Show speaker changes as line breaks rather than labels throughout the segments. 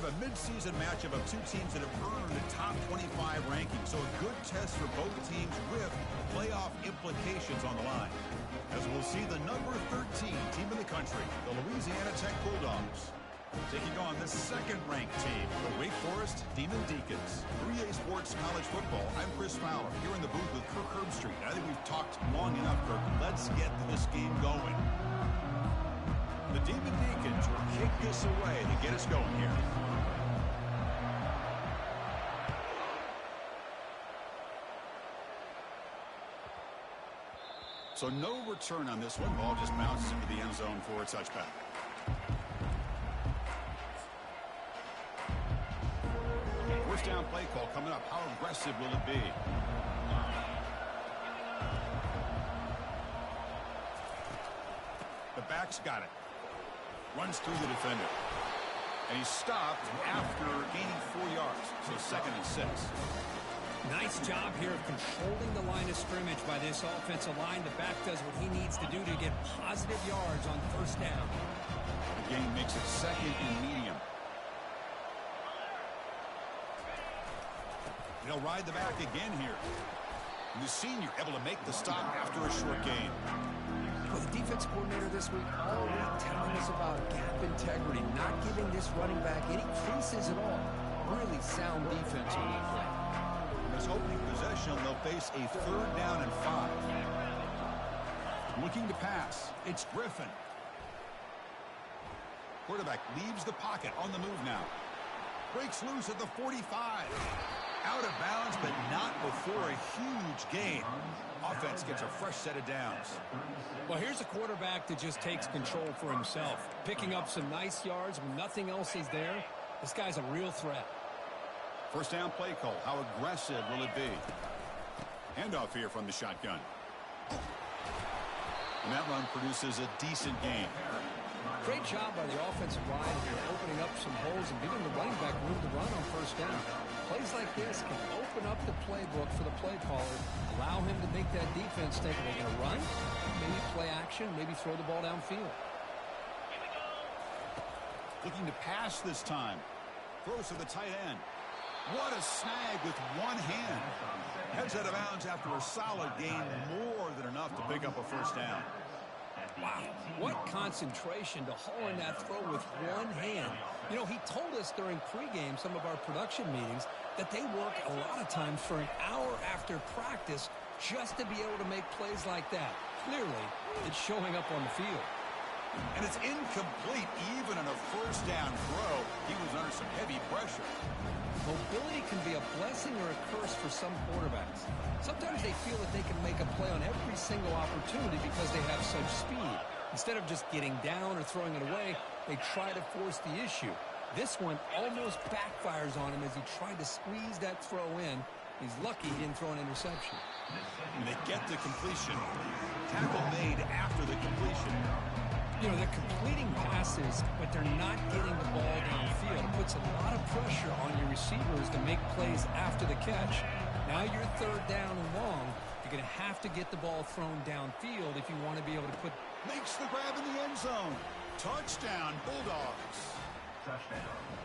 a mid-season matchup of two teams that have earned a top 25 ranking, so a good test for both teams with playoff implications on the line. As we'll see the number 13 team in the country, the Louisiana Tech Bulldogs, taking on the second-ranked team, the Wake Forest Demon Deacons. 3A Sports College Football, I'm Chris Fowler, here in the booth with Kirk Herbstreit. I think we've talked long enough, Kirk. Let's get this game going. The Demon Deacons will kick this away to get us going here. So no return on this one. Ball just bounces into the end zone for a touchback. First down play call coming up. How aggressive will it be? The back's got it. Runs through the defender. And he's stopped after gaining 4 yards. So 2nd and 6.
Nice job here of controlling the line of scrimmage by this offensive line. The back does what he needs to do to get positive yards on first down.
The game makes it 2nd and medium. He'll ride the back again here. And the senior able to make the stop after a short gain.
Well, the defense coordinator this week all week telling us about gap integrity, not giving this running back any creases at all. Really sound defense on that play.
In this opening possession, they'll face a 3rd down and 5. Looking to pass. It's Griffin. Quarterback leaves the pocket on the move now. Breaks loose at the 45. Out of bounds, but not before a huge gain. Offense gets a fresh set of downs.
Well, here's a quarterback that just takes control for himself. Picking up some nice yards when nothing else is there. This guy's a real threat.
First down play call. How aggressive will it be? Handoff here from the shotgun. And that run produces a decent gain.
Great job by the offensive line here, opening up some holes and giving the running back room to run on first down. Plays like this can open up the playbook for the play caller, allow him to make that defense think they're going to run, maybe play action, maybe throw the ball downfield.
Looking to pass this time. Throws to the tight end. What a snag with one hand. Heads out of bounds after a solid gain, more than enough to pick up a first down.
Wow, what concentration to haul in that throw with one hand. You know, he told us during pregame, some of our production meetings, that they work a lot of times for an hour after practice just to be able to make plays like that. Clearly, it's showing up on the field.
And it's incomplete even on a first down throw. He was under some heavy pressure.
Mobility can be a blessing or a curse for some quarterbacks. Sometimes they feel that they can make a play on every single opportunity because they have such speed. Instead of just getting down or throwing it away, they try to force the issue. This one almost backfires on him as he tried to squeeze that throw in. He's lucky he didn't throw an interception.
And they get the completion. Tackle made after the completion.
You know, they're completing passes, but they're not getting the ball downfield. It puts a lot of pressure on your receivers to make plays after the catch. Now you're 3rd down and long. You're going to have to get the ball thrown downfield if you want to be able to put...
Makes the grab in the end zone. Touchdown, Bulldogs.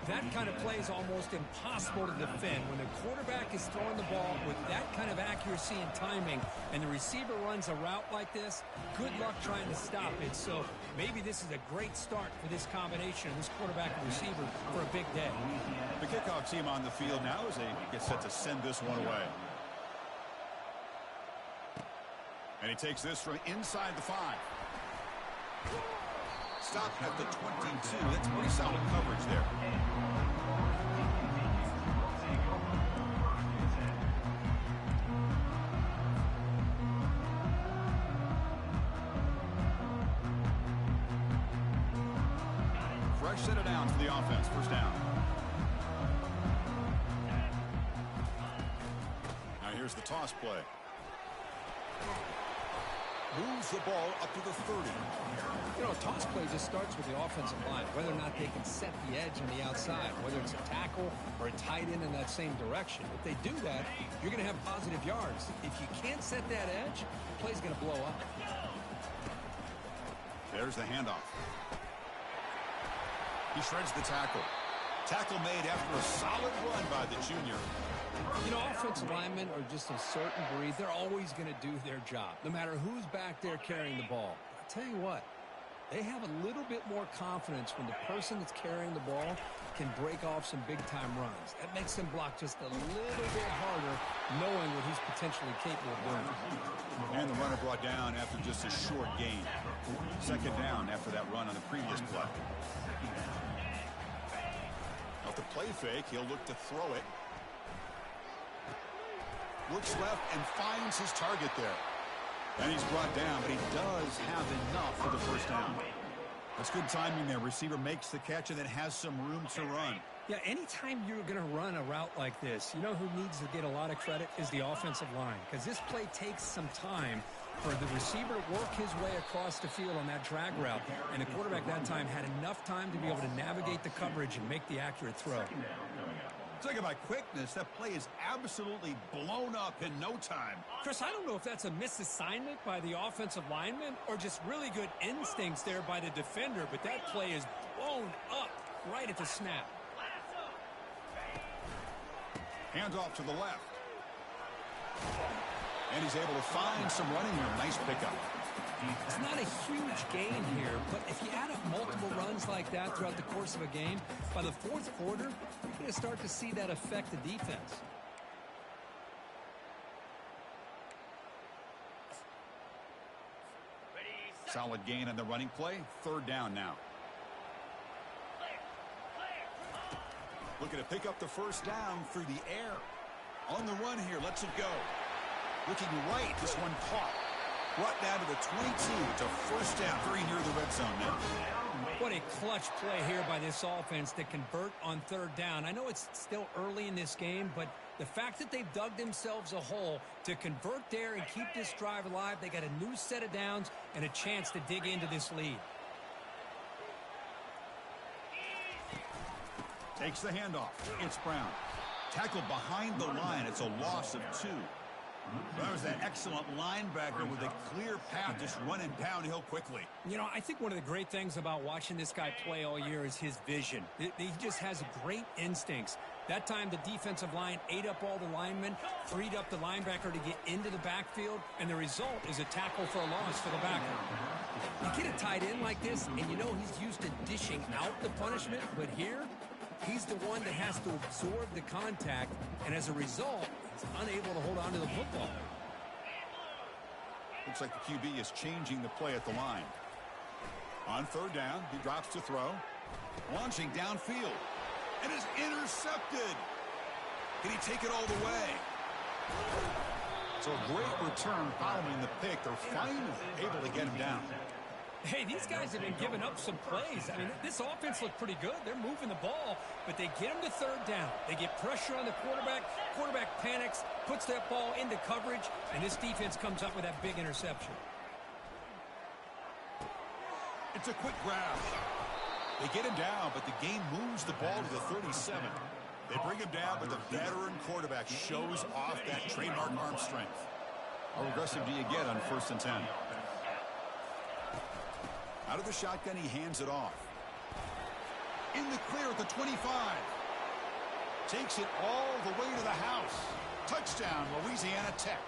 That kind of play is almost impossible to defend. When the quarterback is throwing the ball with that kind of accuracy and timing, and the receiver runs a route like this, good luck trying to stop it. So maybe this is a great start for this combination of this quarterback and receiver for a big day.
The kickoff team on the field now as they get set to send this one away. And he takes this from inside the 5. Stop at the 22. That's pretty solid coverage there. Fresh set of downs for the offense. First down. Now here's the toss play. Moves the ball up to the 30.
You know, a toss play just starts with the offensive line, whether or not they can set the edge on the outside, whether it's a tackle or a tight end in that same direction. If they do that, you're going to have positive yards. If you can't set that edge, the play's going to blow up.
There's the handoff. He shreds the tackle. Tackle made after a solid run by the junior.
You know, offensive linemen are just a certain breed. They're always going to do their job, no matter who's back there carrying the ball. I'll tell you what, they have a little bit more confidence when the person that's carrying the ball can break off some big-time runs. That makes them block just a little bit harder, knowing what he's potentially capable of doing.
And the runner brought down after just a short gain. Second down after that run on the previous play. Off the play fake, he'll look to throw it. Looks left and finds his target there. And he's brought down, but he does have enough for the first down. That's good timing there. Receiver makes the catch and then has some room to run.
Yeah, anytime you're going to run a route like this, you know who needs to get a lot of credit is the offensive line, because this play takes some time for the receiver to work his way across the field on that drag route, and the quarterback that time had enough time to be able to navigate the coverage and make the accurate throw.
Talking about quickness, that play is absolutely blown up in no time.
Chris, I don't know if that's a misassignment by the offensive lineman or just really good instincts there by the defender, but that play is blown up right at the snap.
Hands off to the left. And he's able to find some running room. Nice pickup.
It's not a huge gain here, but if you add up multiple runs like that throughout the course of a game, by the fourth quarter, you're going to start to see that affect the defense.
Solid gain on the running play. Third down now. Looking to pick up the first down through the air. On the run here, lets it go. Looking right, this one caught. Brought down to the 22. It's a first down, very near the red zone now.
What a clutch play here by this offense to convert on third down. I know it's still early in this game, but the fact that they've dug themselves a hole to convert there and keep this drive alive, they got a new set of downs and a chance to dig into this lead.
Takes the handoff. It's Brown. Tackled behind the line. It's a loss of 2. That was an excellent linebacker with a clear path just running downhill quickly.
You know, I think one of the great things about watching this guy play all year is his vision. He just has great instincts. That time the defensive line ate up all the linemen, freed up the linebacker to get into the backfield, and the result is a tackle for a loss for the backer. You get a tight end like this, and you know he's used to dishing out the punishment, but here, he's the one that has to absorb the contact, and as a result, he's unable to hold on to the football.
Looks like the QB is changing the play at the line. On third down, he drops to throw. Launching downfield. And is intercepted. Can he take it all the way? So a great return following the pick. They're finally able to get him down.
Hey, these guys have been giving up some plays. I mean, this offense looked pretty good. They're moving the ball, but they get him to third down. They get pressure on the quarterback. Quarterback panics, puts that ball into coverage, and this defense comes up with that big interception.
It's a quick grab. They get him down, but the game moves the ball to the 37. They bring him down, but the veteran quarterback shows off that trademark arm strength. How aggressive do you get on 1st and 10? Out of the shotgun, he hands it off. In the clear at the 25. Takes it all the way to the house. Touchdown, Louisiana Tech.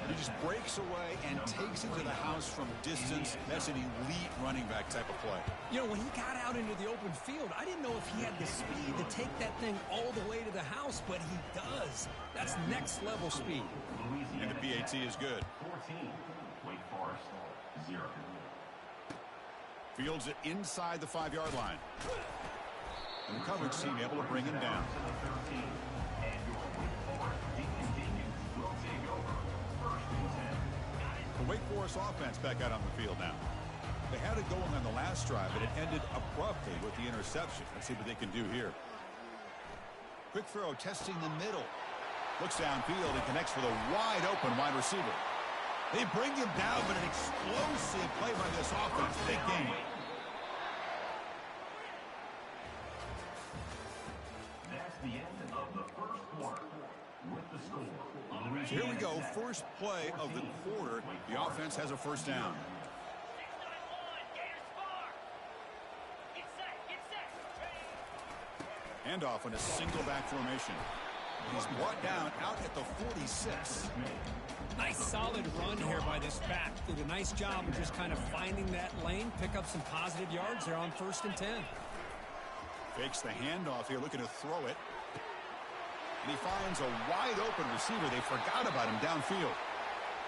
He just breaks away and takes it to the house from distance. That's an elite running back type of play.
You know, when he got out into the open field, I didn't know if he had the speed to take that thing all the way to the house, but he does. That's next level speed.
And the PAT is good.
14, Wake Forest, 0.
Fields it inside the 5-yard line. And the coverage team able to bring him down. The Wake Forest offense back out on the field now. They had it going on the last drive, but it ended abruptly with the interception. Let's see what they can do here. Quick throw, testing the middle. Looks downfield and connects with a wide-open wide receiver. They bring him down, but an explosive play by this offense. Big game.
That's the end of the first quarter with the score.
So here we go, first play of the quarter. The offense has a first down. Handoff in a single back formation. He's brought down out at the 46.
Nice solid run here by this back. Did a nice job of just kind of finding that lane, pick up some positive yards there on 1st and 10.
Fakes the handoff here, looking to throw it. And he finds a wide open receiver. They forgot about him downfield.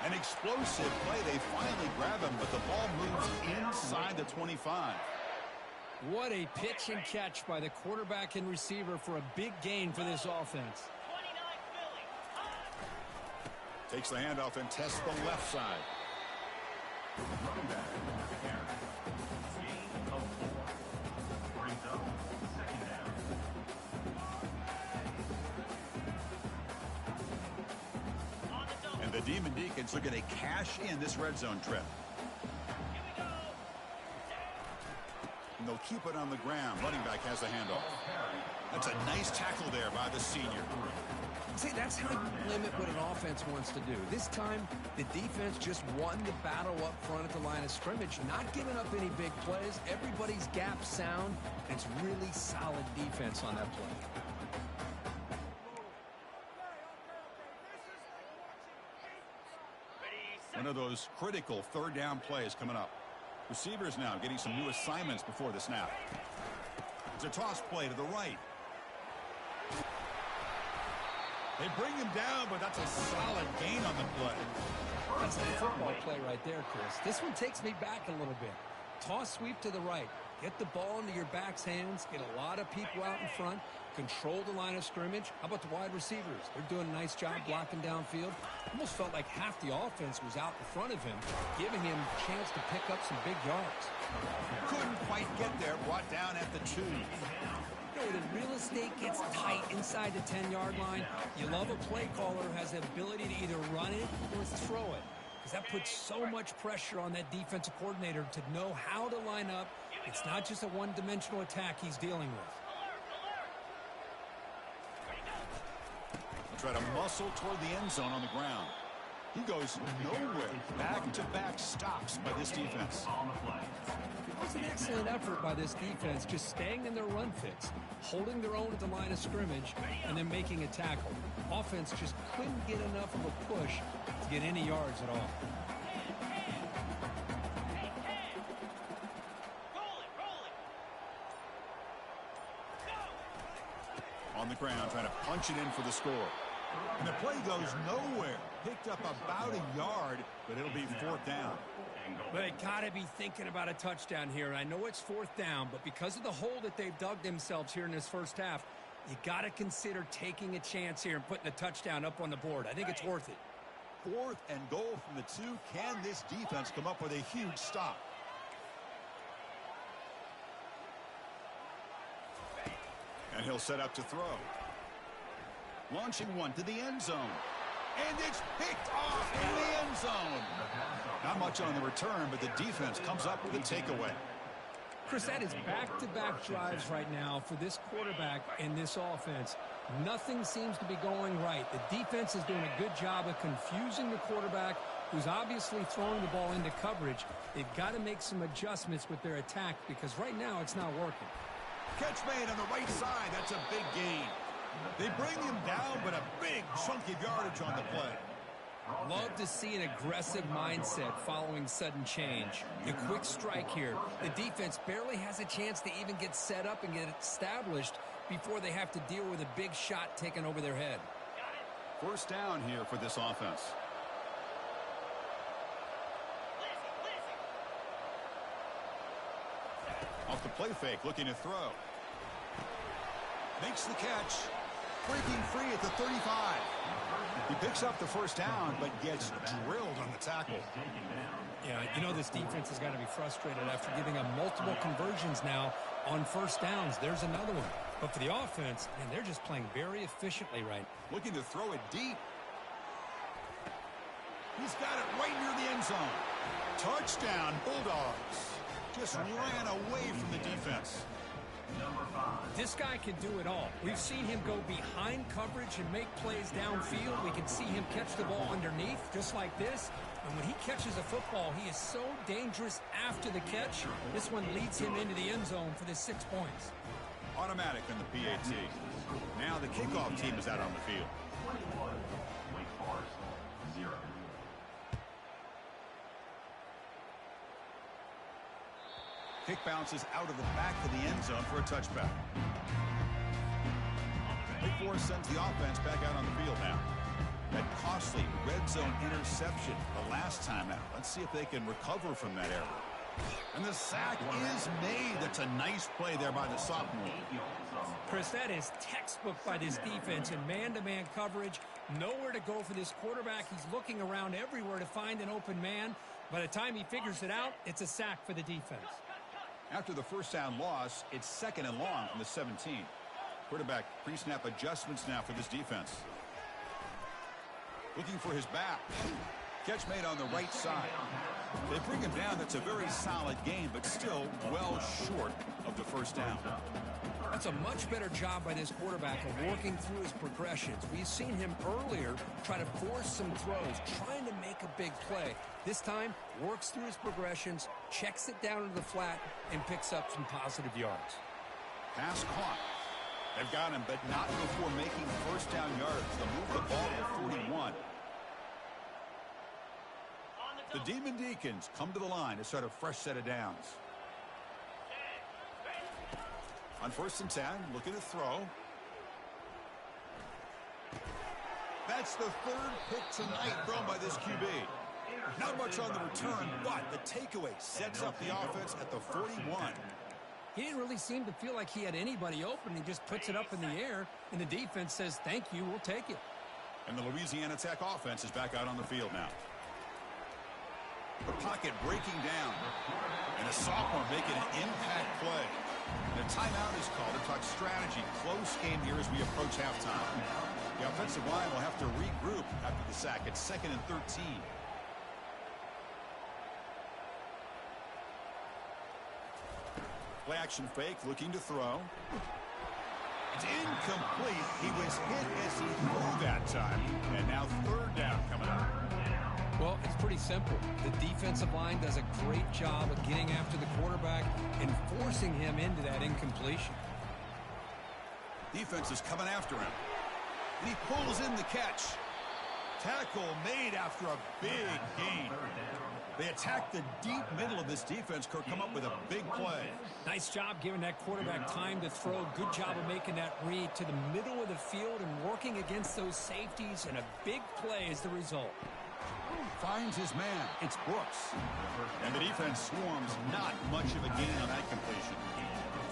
An explosive play. They finally grab him, but the ball moves inside the 25.
What a pitch and catch by the quarterback and receiver for a big gain for this offense.
Takes the handoff and tests the left side.
Running back, carry. Gain of 4. Brings up 2nd down.
And the Demon Deacons looking to cash in this red zone trip. And they'll keep it on the ground. Running back has the handoff. That's a nice tackle there by the senior.
See, that's how you limit what an offense wants to do. This time, the defense just won the battle up front at the line of scrimmage, not giving up any big plays. Everybody's gap sound. It's really solid defense on that play.
One of those critical 3rd down plays coming up. Receivers now getting some new assignments before the snap. It's a toss play to the right. They bring him down, but that's a solid gain on the play.
That's a football play right there, Chris. This one takes me back a little bit. Toss sweep to the right. Get the ball into your back's hands. Get a lot of people out in front. Control the line of scrimmage. How about the wide receivers? They're doing a nice job blocking downfield. Almost felt like half the offense was out in front of him, giving him a chance to pick up some big yards.
Couldn't quite get there. Brought down at the 2.
You know, when real estate gets tight inside the 10-yard line, you love a play caller who has the ability to either run it or throw it. Because that puts so much pressure on that defensive coordinator to know how to line up. It's not just a one-dimensional attack he's dealing with.
Try to muscle toward the end zone on the ground. He goes nowhere. Back-to-back stops by this defense.
It was an excellent effort by this defense, just staying in their run fits, holding their own at the line of scrimmage, and then making a tackle. Offense just couldn't get enough of a push to get any yards at all.
On the ground, trying to punch it in for the score. And the play goes nowhere. Picked up about a yard, but it'll be 4th down.
They got to be thinking about a touchdown here. I know it's 4th down, but because of the hole that they've dug themselves here in this first half, you got to consider taking a chance here and putting a touchdown up on the board. I think it's worth it.
4th and goal from the 2. Can this defense come up with a huge stop? And he'll set up to throw. Launching one to the end zone. And it's picked off in the end zone. Not much on the return, but the defense comes up with a takeaway.
Chris, that is back-to-back drives right now for this quarterback and this offense. Nothing seems to be going right. The defense is doing a good job of confusing the quarterback, who's obviously throwing the ball into coverage. They've got to make some adjustments with their attack because right now it's not working.
Catch made on the right side. That's a big gain. They bring him down, but a big chunk of yardage on the play.
Love to see an aggressive mindset following sudden change. The quick strike here. The defense barely has a chance to even get set up and get established before they have to deal with a big shot taken over their head.
1st down here for this offense. Off the play fake, looking to throw. Makes the catch. Breaking free at the 35. He picks up the 1st down, but gets drilled on the tackle.
Yeah, you know this defense has got to be frustrated after giving up multiple conversions now on 1st downs. There's another one. But for the offense, man, they're just playing very efficiently right.
Looking to throw it deep. He's got it right near the end zone. Touchdown, Bulldogs. Just ran away from the defense.
This guy can do it all. We've seen him go behind coverage and make plays downfield. We can see him catch the ball underneath, just like this. And when he catches a football, he is so dangerous after the catch. This one leads him into the end zone for the 6 points.
Automatic in the PAT. Now the kickoff team is out on the field.
21, Wake Forest, 0.
Kick bounces out of the back of the end zone for a touchback. Wake Forest sends the offense back out on the field now. That costly red zone interception the last time out. Let's see if they can recover from that error. And the sack is made. That's a nice play there by the sophomore.
Chris, that is textbook by this defense in man-to-man coverage. Nowhere to go for this quarterback. He's looking around everywhere to find an open man. By the time he figures it out, it's a sack for the defense.
After the first down loss, it's 2nd and long from the 17. Quarterback pre-snap adjustments now for this defense. Looking for his back. Catch made on the right side. They bring him down. That's a very solid game, but still well short of the first down.
That's a much better job by this quarterback of working through his progressions. We've seen him earlier try to force some throws, trying to make a big play. This time, works through his progressions, checks it down into the flat, and picks up some positive yards.
Pass caught. They've got him, but not before making first down yards. They'll move the ball to 41. The Demon Deacons come to the line to start a fresh set of downs. On 1st and 10, looking to throw. That's the 3rd pick tonight thrown by this QB. Not much on the return, but the takeaway sets up the offense at the 41.
He didn't really seem to feel like he had anybody open. He just puts it up in the air, and the defense says, thank you, we'll take it.
And the Louisiana Tech offense is back out on the field now. The pocket breaking down. And a sophomore making an impact play. And a timeout is called to talk strategy. Close game here as we approach halftime. The offensive line will have to regroup after the sack. It's 2nd and 13. Play action fake, looking to throw. It's incomplete. He was hit as he threw that time. And now 3rd down coming up.
Well, it's pretty simple. The defensive line does a great job of getting after the quarterback and forcing him into that incompletion.
Defense is coming after him. And he pulls in the catch. Tackle made after a big gain. They attack the deep middle of this defense. Kirk come up with a big play.
Nice job giving that quarterback time to throw. Good job of making that read to the middle of the field and working against those safeties, and a big play is the result.
Finds his man. It's Brooks. And the defense swarms. Not much of a gain on that completion.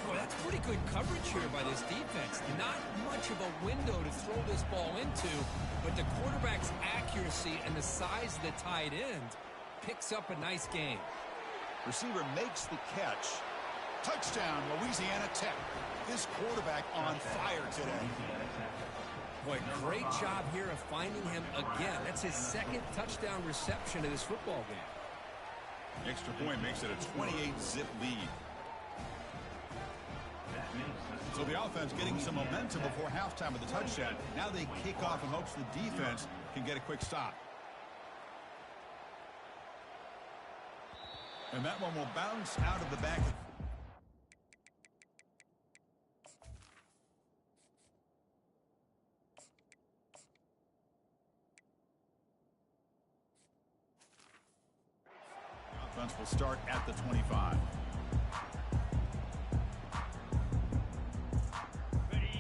Boy, that's pretty good coverage here by this defense. Not much of a window to throw this ball into, but the quarterback's accuracy and the size of the tight end picks up a nice game.
Receiver makes the catch. Touchdown, Louisiana Tech. This quarterback on fire today.
Boy, great job here of finding him again. That's his 2nd touchdown reception of this football game.
Extra point makes it a 28-zip lead. So the offense getting some momentum before halftime with the touchdown. Now they kick off in hopes the defense can get a quick stop. And that one will bounce out of the back. The offense will start at the 25.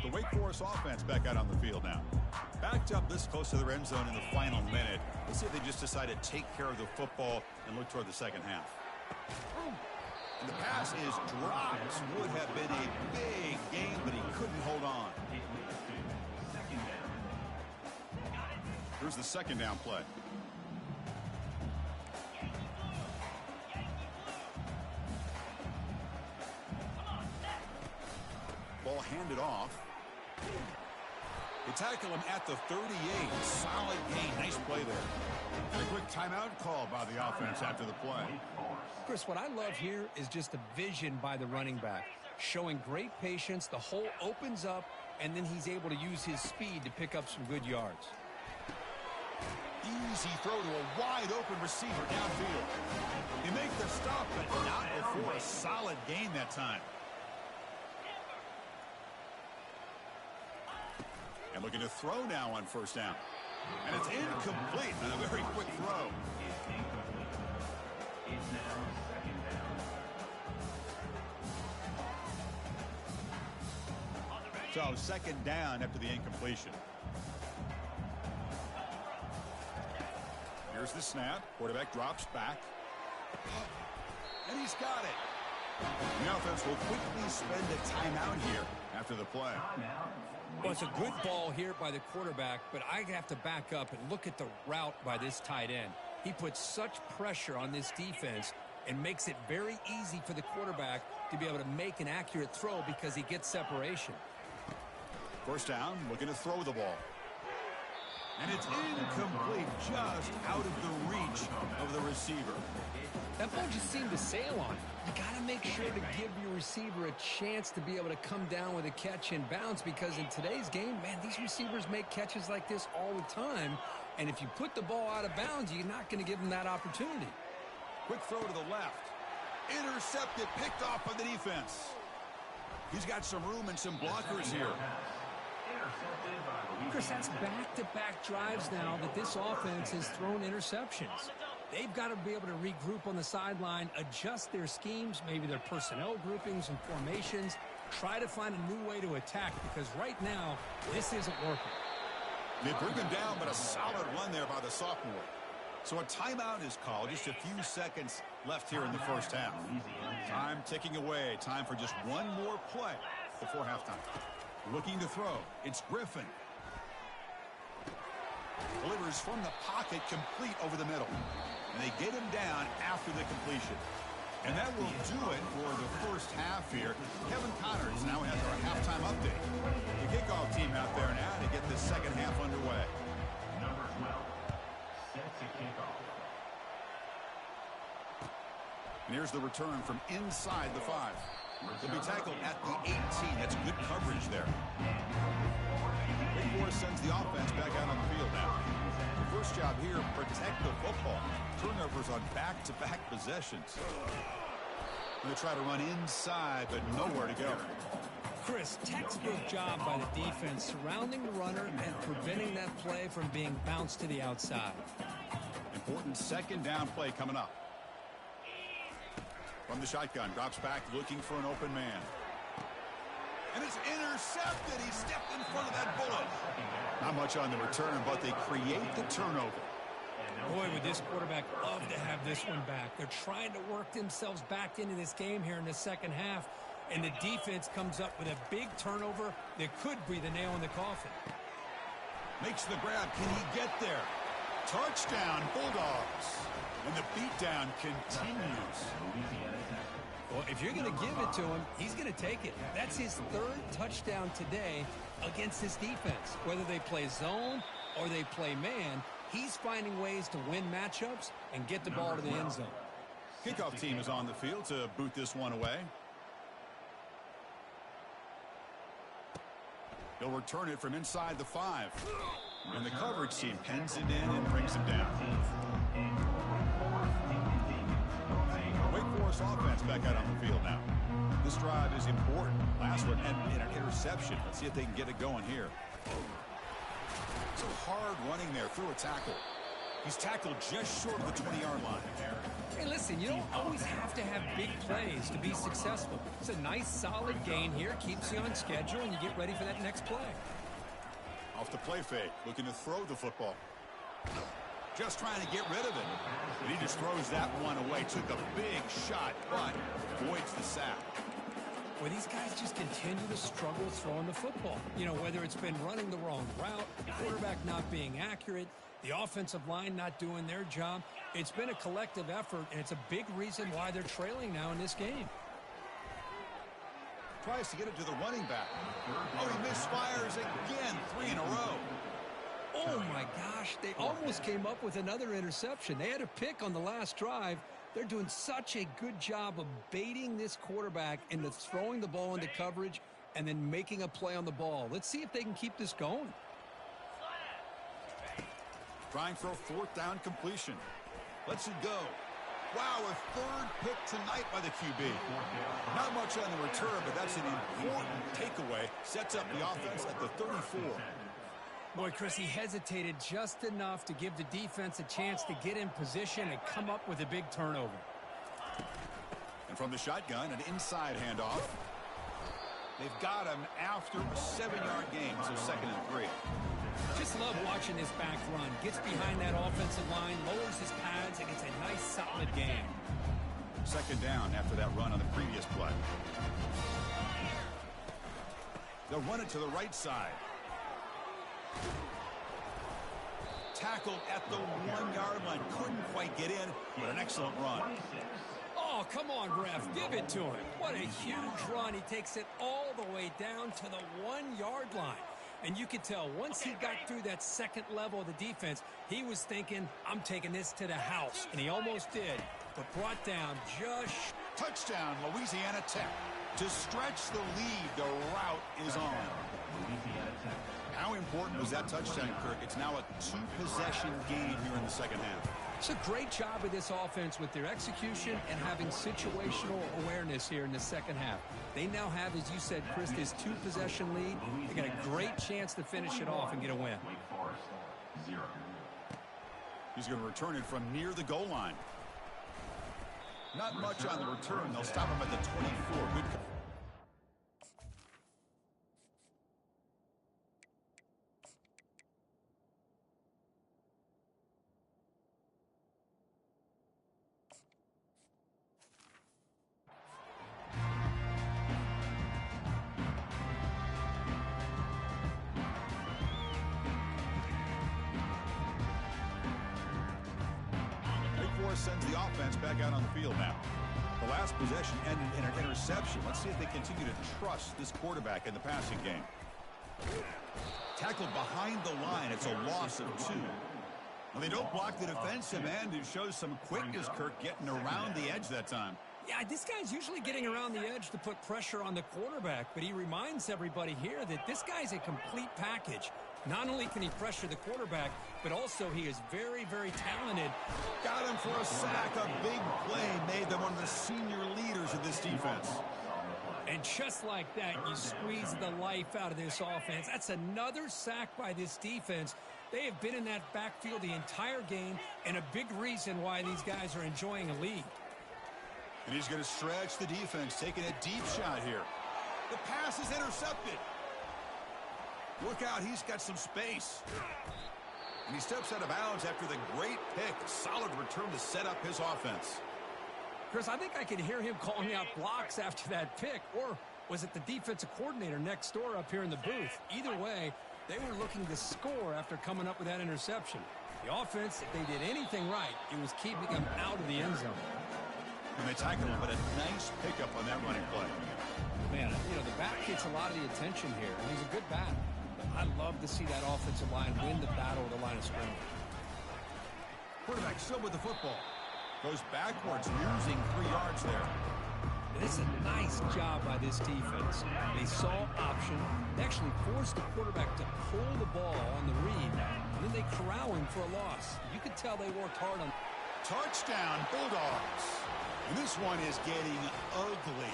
The Wake Forest offense back out on the field now. Backed up this close to the end zone in the final minute. Let's see if they just decide to take care of the football and look toward the second half. And the pass is dropped. Would have been a big game, but he couldn't hold on. Here's the 2nd down play. Ball handed off. They tackle him at the 38. Solid gain. Nice play there. And a quick timeout call by the offense after the play.
Chris, what I love here is just the vision by the running back. Showing great patience. The hole opens up, and then he's able to use his speed to pick up some good yards.
Easy throw to a wide-open receiver downfield. He make the stop, but not before a solid gain that time. And looking to throw now on first down. And it's incomplete on a very quick throw.
It's incomplete. It's now second down.
So second down after the incompletion. Here's the snap. Quarterback drops back. And he's got it. The offense will quickly spend a timeout here after the play.
Well, it's a good ball here by the quarterback, but I have to back up and look at the route by this tight end. He puts such pressure on this defense and makes it very easy for the quarterback to be able to make an accurate throw because he gets separation.
First down, looking to throw the ball. And it's incomplete, just out of the reach of the receiver.
That ball just seemed to sail on him. You got to make sure to give your receiver a chance to be able to come down with a catch and bounce, because in today's game, man, these receivers make catches like this all the time. And if you put the ball out of bounds, you're not going to give them that opportunity.
Quick throw to the left. Intercepted, picked off by the defense. He's got some room and some blockers here.
Chris, that's back-to-back drives now that this offense has thrown interceptions. They've got to be able to regroup on the sideline, adjust their schemes, maybe their personnel groupings and formations, try to find a new way to attack, because right now, this isn't working.
They bring him down, but a solid run there by the sophomore. So a timeout is called. Just a few seconds left here in the first half. Time ticking away. Time for just one more play before halftime. Looking to throw. It's Griffin. Delivers from the pocket, complete over the middle. And they get him down after the completion. And that will do it for the first half here. Kevin Connors now has our halftime update. The kickoff team out there now to get this second half underway.
Number 12 sets a kickoff.
And here's the return from inside the 5. He'll be tackled at the 18. That's good coverage there. Wake Forest sends the offense back out on the field now. The first job here, protect the football. Turnovers on back-to-back possessions. Going to try to run inside, but nowhere to go.
Chris, textbook job by the defense surrounding the runner and preventing that play from being bounced to the outside.
Important second down play coming up. From the shotgun, drops back looking for an open man. And it's intercepted. He stepped in front of that bullet. Not much on the return, but they create the turnover.
Boy, would this quarterback love to have this one back. They're trying to work themselves back into this game here in the second half, and the defense comes up with a big turnover that could be the nail in the coffin.
Makes the grab. Can he get there? Touchdown, Bulldogs. And the beatdown continues.
Well, if you're going to give it to him, he's going to take it. That's his third touchdown today against this defense. Whether they play zone or they play man, he's finding ways to win matchups and get the ball to the end zone.
Kickoff team is on the field to boot this one away. He'll return it from inside the 5. And the coverage team pens it in and brings him down. Wake Forest offense back out on the field now. This drive is important. Last one ended in an interception. Let's see if they can get it going here. So hard running there through a tackle. He's tackled just short of the 20-yard line.
Hey, listen, you don't always have to have big plays to be successful. It's a nice, solid gain here. Keeps you on schedule, and you get ready for that next play.
Off the play fake, looking to throw the football. Just trying to get rid of it. And he just throws that one away. Took a big shot, but avoids the sack.
Well, these guys just continue to struggle throwing the football. You know, whether it's been running the wrong route, the quarterback not being accurate, the offensive line not doing their job. It's been a collective effort, and it's a big reason why they're trailing now in this game.
Tries to get it to the running back. Oh, he misfires again. 3 in a row.
Oh, my gosh. They almost came up with another interception. They had a pick on the last drive. They're doing such a good job of baiting this quarterback into throwing the ball into coverage and then making a play on the ball. Let's see if they can keep this going.
Trying for a fourth down completion. Lets it go. Wow, a third pick tonight by the QB. Not much on the return, but that's an important takeaway. Sets up the offense at the 34.
Boy, Chris, he hesitated just enough to give the defense a chance to get in position and come up with a big turnover.
And from the shotgun, an inside handoff. They've got him after a 7-yard gain, so 2nd and 3.
Just love watching this back run. Gets behind that offensive line, lowers his pads, and gets a nice, solid gain.
2nd down after that run on the previous play. They'll run it to the right side. Tackled at the 1-yard line. Couldn't quite get in, but an excellent run.
Oh, come on, ref. Give it to him. What a huge run. He takes it all the way down to the 1-yard line. And you could tell once he got through that second level of the defense, he was thinking, I'm taking this to the house. And he almost did, but brought down just...
Touchdown, Louisiana Tech. To stretch the lead, the route is on. How important was that touchdown, Kirk? It's now a 2-possession game here in the second half.
It's a great job of this offense with their execution and having situational awareness here in the second half. They now have, as you said, Chris, this 2-possession lead. They got a great chance to finish it off and get a win.
He's going to return it from near the goal line. Not much on the return. They'll stop him at the 24. Good. Sends the offense back out on the field now. The last possession ended in an interception. Let's see if they continue to trust this quarterback in the passing game. Tackled behind the line. It's a loss of 2. Well, they don't block the defensive end. It shows some quickness, Kirk, getting around the edge that time.
Yeah, this guy's usually getting around the edge to put pressure on the quarterback, but he reminds everybody here that this guy's a complete package. Not only can he pressure the quarterback, but also he is very, very talented.
Got him for a sack. A big play made them one of the senior leaders of this defense.
And just like that, you squeeze the life out of this offense. That's another sack by this defense. They have been in that backfield the entire game, and a big reason why these guys are enjoying a lead.
And he's going to stretch the defense, taking a deep shot here. The pass is intercepted. Look out, he's got some space. And he steps out of bounds after the great pick. Solid return to set up his offense.
Chris, I think I could hear him calling out blocks after that pick. Or was it the defensive coordinator next door up here in the booth? Either way, they were looking to score after coming up with that interception. The offense, if they did anything right, it was keeping them out of the end zone.
And they tackled him, but a nice pickup on that running play.
Man, you know, the back gets a lot of the attention here, and he's a good back. I love to see that offensive line win the battle at the line of scrimmage.
Quarterback still with the football. Goes backwards, losing 3 yards there.
This is a nice job by this defense. They saw option. They actually forced the quarterback to pull the ball on the read, and then they corral him for a loss. You could tell they worked hard on.
Touchdown, Bulldogs. And this one is getting ugly.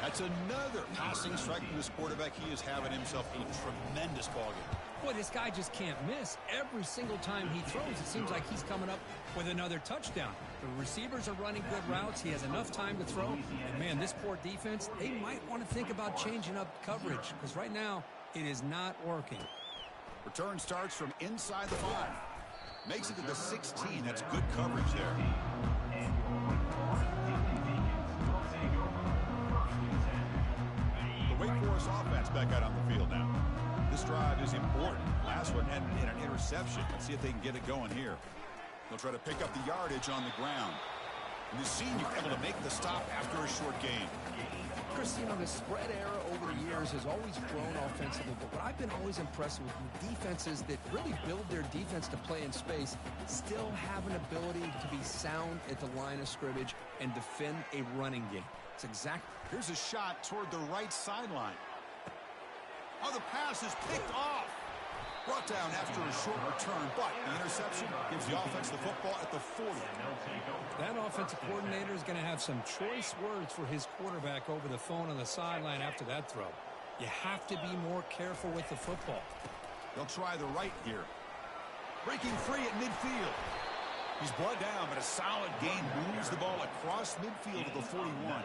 That's another passing strike from this quarterback. He is having himself a tremendous ballgame.
Boy, this guy just can't miss. Every single time he throws, it seems like he's coming up with another touchdown. The receivers are running good routes. He has enough time to throw. And, man, this poor defense, they might want to think about changing up coverage because right now it is not working.
Return starts from inside the 5. Makes it to the 16. That's good coverage there. The Wake Forest offense back out on the field now. This drive is important. Last one ended in an interception. Let's see if they can get it going here. They'll try to pick up the yardage on the ground. And the senior able to make the stop after a short gain.
Chris, you know, the spread era over the years has always grown offensively, but what I've been always impressed with defenses that really build their defense to play in space still have an ability to be sound at the line of scrimmage and defend a running game. It's exactly.
Here's a shot toward the right sideline. Oh, the pass is picked off. Brought down after a short return, but the interception gives the offense the football at the 40.
That offensive coordinator is going to have some choice words for his quarterback over the phone on the sideline after that throw. You have to be more careful with the football.
They'll try the right here. Breaking free at midfield. He's brought down, but a solid gain moves the ball across midfield to the 41.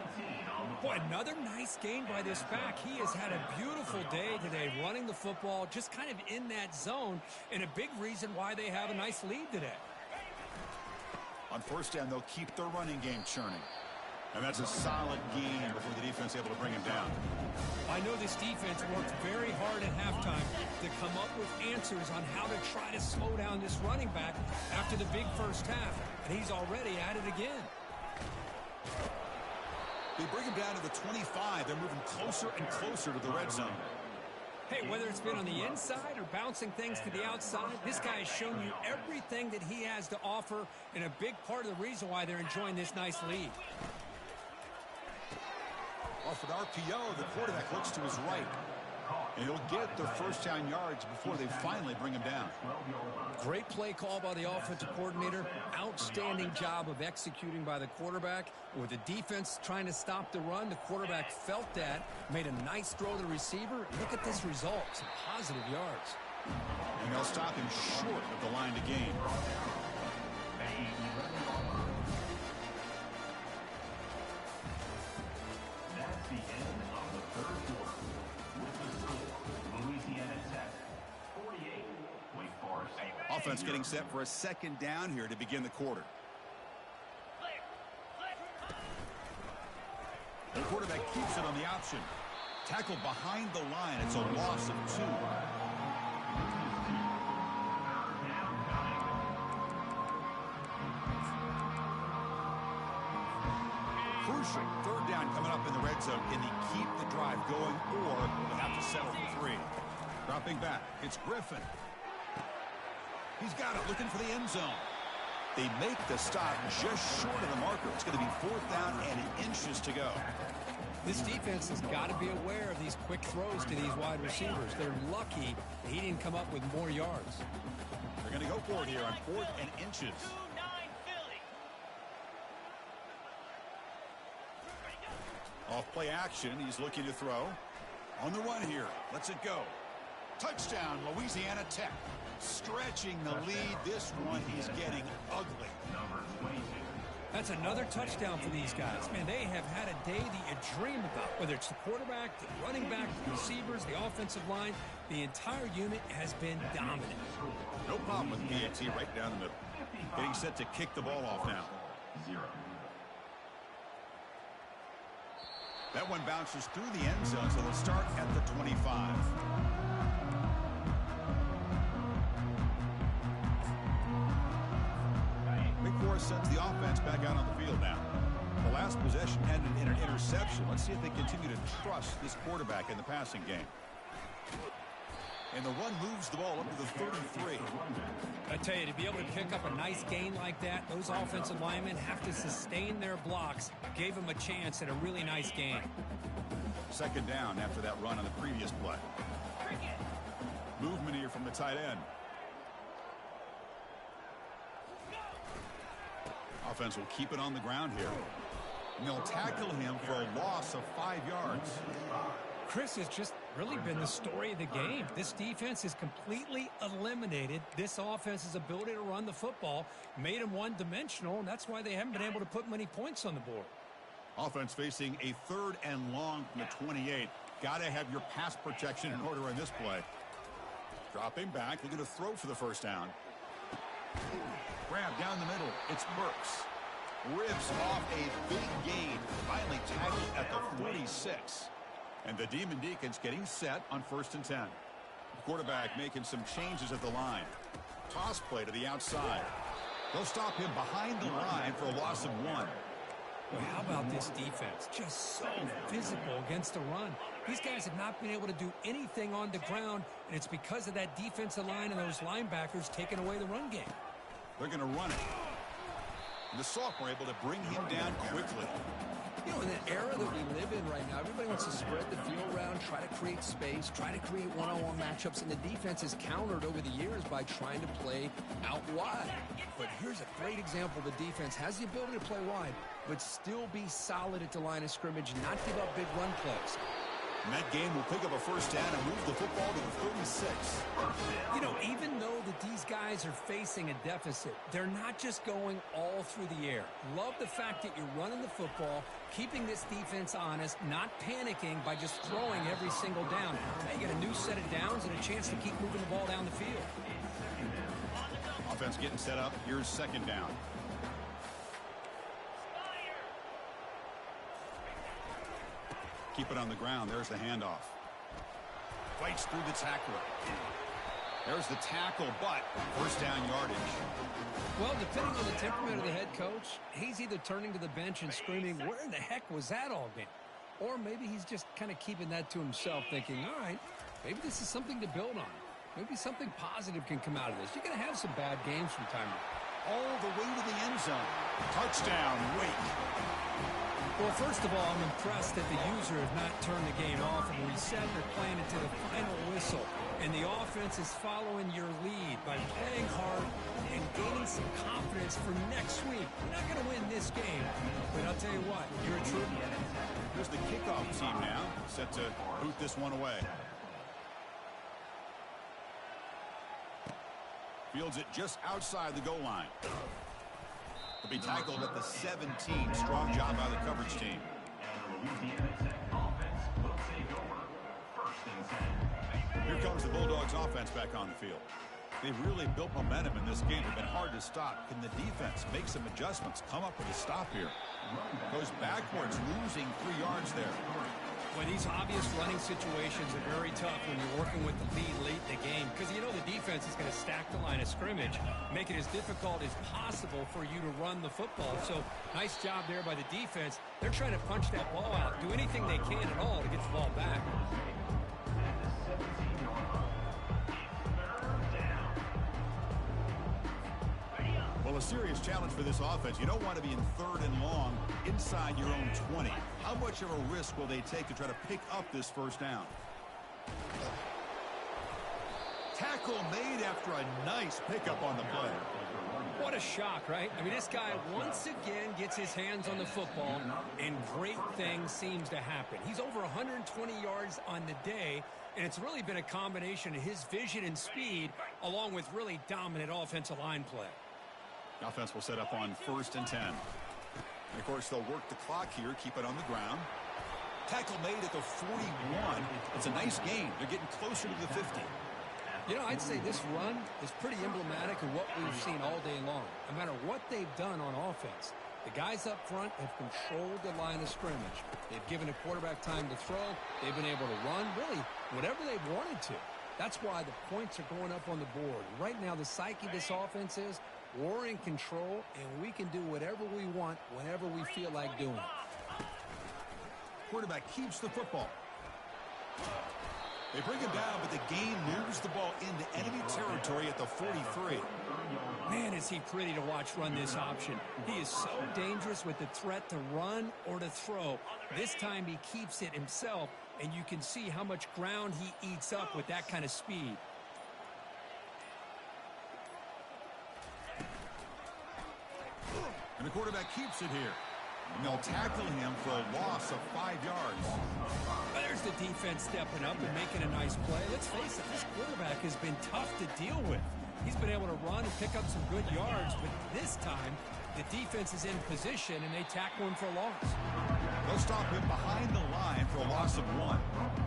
Boy, another nice gain by this back. He has had a beautiful day today running the football, just kind of in that zone, and a big reason why they have a nice lead today.
On first down, they'll keep their running game churning. And that's a solid gain before the defense able to bring him down.
I know this defense worked very hard at halftime to come up with answers on how to try to slow down this running back after the big first half, and he's already at it again.
They bring him down to the 25. They're moving closer and closer to the red zone.
Hey, whether it's been on the inside or bouncing things to the outside, this guy has shown you everything that he has to offer, and a big part of the reason why they're enjoying this nice lead.
Off an RPO, the quarterback looks to his right. And he'll get the first down yards before they finally bring him down.
Great play call by the offensive coordinator. Outstanding job of executing by the quarterback. With the defense trying to stop the run, the quarterback felt that, made a nice throw to the receiver. Look at this result, some positive yards.
And they'll stop him short of the line to gain.
That's the end of the third quarter. With the score, Louisiana Tech 48, Wake Forest.
Offense getting set for a second down here to begin the quarter. The quarterback keeps it on the option. Tackled behind the line. It's a loss of 2. Crucial third down coming up in the red zone. Can they keep the drive going, or they have to settle for 3? Dropping back, it's Griffin. He's got it, looking for the end zone. They make the stop just short of the marker. It's going to be 4th down and inches to go.
This defense has got to be aware of these quick throws to these wide receivers. They're lucky he didn't come up with more yards.
They're going to go for it here on 4th and inches. Off play action, he's looking to throw. On the run here, lets it go. Touchdown, Louisiana Tech. Stretching the lead. This one is getting ugly.
Number 22.
That's another touchdown for these guys. Man, they have had a day that you dream about, whether it's the quarterback, the running back, the receivers, the offensive line. The entire unit has been dominant.
No problem with BAT right down the middle. Getting set to kick the ball off now.
0.
That one bounces through the end zone, so they'll start at the 25. Sends the offense back out on the field now. The last possession ended in an interception. Let's see if they continue to trust this quarterback in the passing game. And the run moves the ball up to the 33.
I tell you, to be able to pick up a nice gain like that, those offensive linemen have to sustain their blocks. Gave them a chance at a really nice game.
Second down after that run on the previous play. Movement here from the tight end. Offense will keep it on the ground here. And they'll tackle him for a loss of 5 yards.
Chris has just really been the story of the game. This defense has completely eliminated this offense's ability to run the football, made them one-dimensional, and that's why they haven't been able to put many points on the board.
Offense facing a 3rd and long from the 28. Got to have your pass protection in order in this play. Dropping back, looking to throw for the first down. Grab down the middle. It's Burks. Rips off a big gain. Finally tackled at the 46. And the Demon Deacons getting set on 1st and 10. The quarterback making some changes at the line. Toss play to the outside. They'll stop him behind the line for a loss of 1.
Well, how about this defense? Just so physical against the run. These guys have not been able to do anything on the ground, and it's because of that defensive line and those linebackers taking away the run game.
They're going to run it. And the sophomore able to bring him down quickly.
You know, in the era that we live in right now, everybody wants to spread the field around, try to create space, try to create one-on-one matchups, and the defense has countered over the years by trying to play out wide. But here's a great example. The defense has the ability to play wide, but still be solid at the line of scrimmage, not give up big run plays.
And that game will pick up a first down and move the football to the 6.
You know, even though that these guys are facing a deficit, they're not just going all through the air. Love the fact that you're running the football, keeping this defense honest, not panicking by just throwing every single down. Now you get a new set of downs and a chance to keep moving the ball down the field.
Offense getting set up. Here's 2nd down. Keep it on the ground. There's the handoff. Fights through the tackler. There's the tackle, but first down yardage.
Well, depending on the temperament of the head coach, he's either turning to the bench and screaming, where in the heck was that all been? Or maybe he's just kind of keeping that to himself, thinking, all right, maybe this is something to build on. Maybe something positive can come out of this. You're going to have some bad games from time to time.
All the way to the end zone. Touchdown, Wake.
Well, first of all, I'm impressed that the user have not turned the game off and reset. They're playing it to the final whistle. And the offense is following your lead by playing hard and gaining some confidence for next week. You're not going to win this game, but I'll tell you what, you're a trooper.
Here's the kickoff team now, set to boot this one away. Fields it just outside the goal line. To be tackled at the 17. Strong job by the coverage team. Here comes the Bulldogs offense back on the field. They've really built momentum in this game. They've been hard to stop. Can the defense make some adjustments, come up with a stop here? Goes backwards, losing 3 yards there.
Well, these obvious running situations are very tough when you're working with the lead late in the game because you know the defense is going to stack the line of scrimmage, make it as difficult as possible for you to run the football. So nice job there by the defense. They're trying to punch that ball out, do anything they can at all to get the ball back.
Well, a serious challenge for this offense. You don't want to be in 3rd and long inside your own 20. How much of a risk will they take to try to pick up this first down? Tackle made after a nice pickup on the play.
What a shock, right? I mean, this guy once again gets his hands on the football, and great things seems to happen. He's over 120 yards on the day, and it's really been a combination of his vision and speed along with really dominant offensive line play.
The offense will set up on 1st and 10. And of course, they'll work the clock here, keep it on the ground. Tackle made at the 41. It's a nice gain. They're getting closer to the 50.
You know, I'd say this run is pretty emblematic of what we've seen all day long. No matter what they've done on offense, the guys up front have controlled the line of scrimmage. They've given the quarterback time to throw. They've been able to run, really, whatever they've wanted to. That's why the points are going up on the board. Right now, the psyche of this offense is we're in control, and we can do whatever we want whenever we feel like doing it.
Quarterback keeps the football. They bring him down, but the game moves the ball into enemy territory at the 43.
Man, is he pretty to watch run this option. He is so dangerous with the threat to run or to throw. This time he keeps it himself, and you can see how much ground he eats up with that kind of speed.
And the quarterback keeps it here. And they'll tackle him for a loss of 5 yards.
There's the defense stepping up and making a nice play. Let's face it, this quarterback has been tough to deal with. He's been able to run and pick up some good yards, but this time the defense is in position and they tackle him for a loss.
They'll stop him behind the line for a loss of 1.